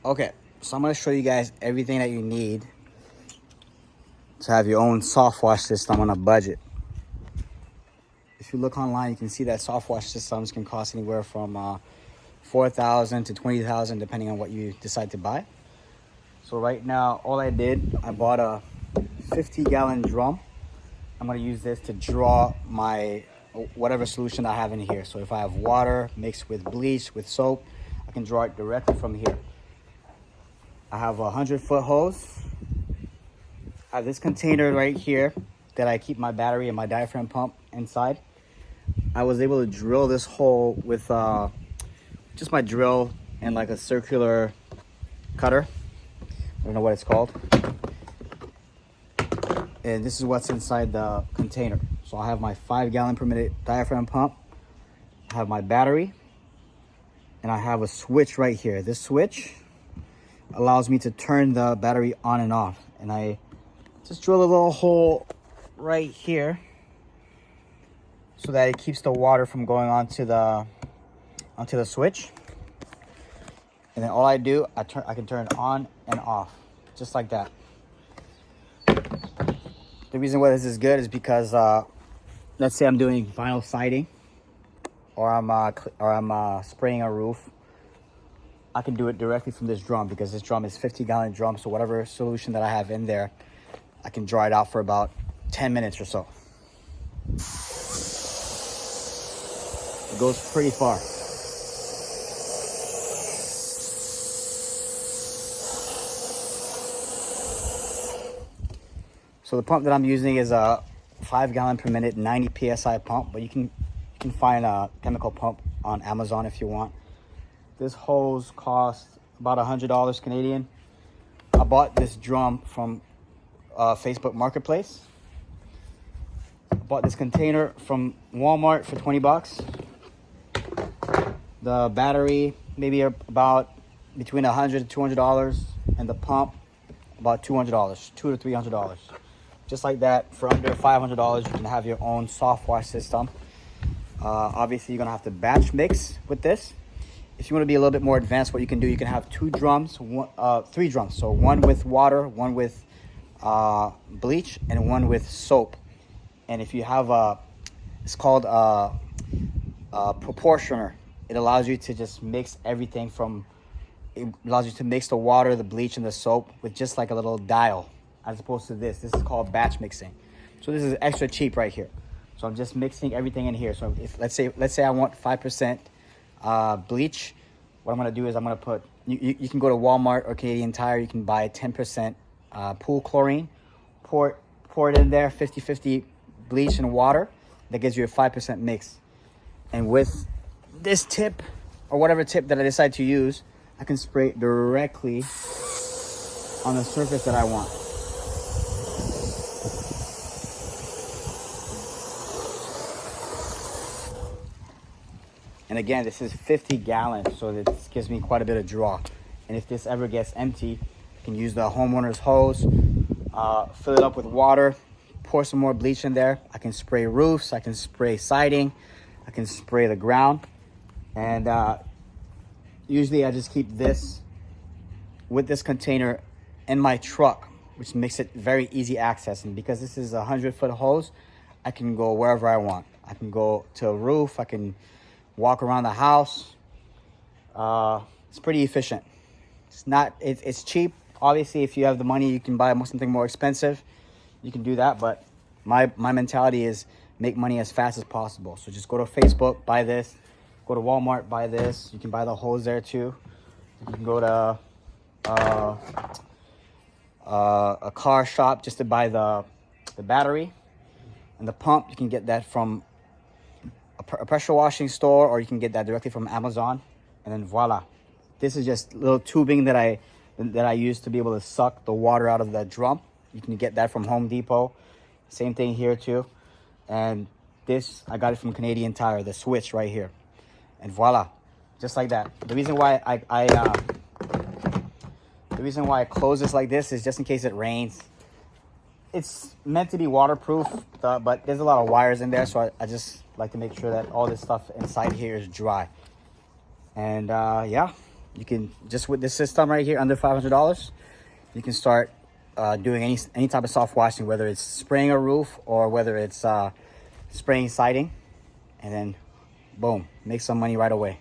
Okay, so I'm going to show you guys everything that you need to have your own soft wash system on a budget. If you look online, you can see that soft wash systems can cost anywhere from $4,000 to $20,000 depending on what you decide to buy. So right now, all I bought a 50-gallon drum. I'm going to use this to draw my whatever solution I have in here. So if I have water mixed with bleach, with soap, I can draw it directly from here. I have a 100-foot hose. I have this container right here that I keep my battery and my diaphragm pump inside. I was able to drill this hole with just my drill and like a circular cutter. I don't know what it's called. And this is what's inside the container. So I have my 5-gallon per minute diaphragm pump. I have my battery. And I have a switch right here. This switch allows me to turn the battery on and off. And I just drill a little hole right here so that it keeps the water from going onto the switch. And then all I do, I can turn it on and off, just like that. The reason why this is good is because let's say I'm doing vinyl siding, or I'm spraying a roof. I can do it directly from this drum because this drum is 50-gallon drum. So whatever solution that I have in there, I can dry it out for about 10 minutes or so. It goes pretty far. So the pump that I'm using is a 5-gallon per minute, 90 PSI pump, but you can find a chemical pump on Amazon if you want. This hose costs about $100 Canadian. I bought this drum from Facebook Marketplace. I bought this container from Walmart for 20 bucks. The battery maybe about between $100 to $200, and the pump about $200, $200 to $300. Just like that, for under $500, you can have your own soft wash system. Obviously, you're gonna have to batch mix with this. If you want to be a little bit more advanced, what you can do, you can have 3 drums. So one with water, one with bleach, and one with soap. And if you have it's called a proportioner. It allows you to just mix everything it allows you to mix the water, the bleach, and the soap with just like a little dial, as opposed to this. This is called batch mixing. So this is extra cheap right here. So I'm just mixing everything in here. So if let's say I want 5% bleach, what I'm gonna do is I'm gonna put, you can go to Walmart or Canadian Tire, you can buy 10% pool chlorine, pour it in there, 50-50 bleach and water. That gives you a 5% mix. And with this tip, or whatever tip that I decide to use, I can spray it directly on the surface that I want. And again, this is 50 gallons, so this gives me quite a bit of draw. And if this ever gets empty, I can use the homeowner's hose, fill it up with water, pour some more bleach in there. I can spray roofs, I can spray siding, I can spray the ground. And usually I just keep this with this container in my truck, which makes it very easy access. And because this is a 100-foot hose, I can go wherever I want. I can go to a roof, I can walk around the house. It's pretty efficient. It's cheap. Obviously, if you have the money, you can buy something more expensive. You can do that, but my mentality is make money as fast as possible. So just go to Facebook, buy this. Go to Walmart, buy this. You can buy the hose there too. You can go to a car shop just to buy the battery and the pump. You can get that from a pressure washing store, or you can get that directly from Amazon. And then voila, this is just little tubing that I use to be able to suck the water out of the drum. You can get that from Home Depot. Same thing here too. And this, I got it from Canadian Tire, the switch right here. And voila, just like that. The reason why I close this like this is just in case it rains. It's meant to be waterproof, but there's a lot of wires in there, so I just like to make sure that all this stuff inside here is dry. And yeah, You can, just with this system right here, under $500, you can start doing any type of soft washing, whether it's spraying a roof or whether it's spraying siding, and then boom, make some money right away.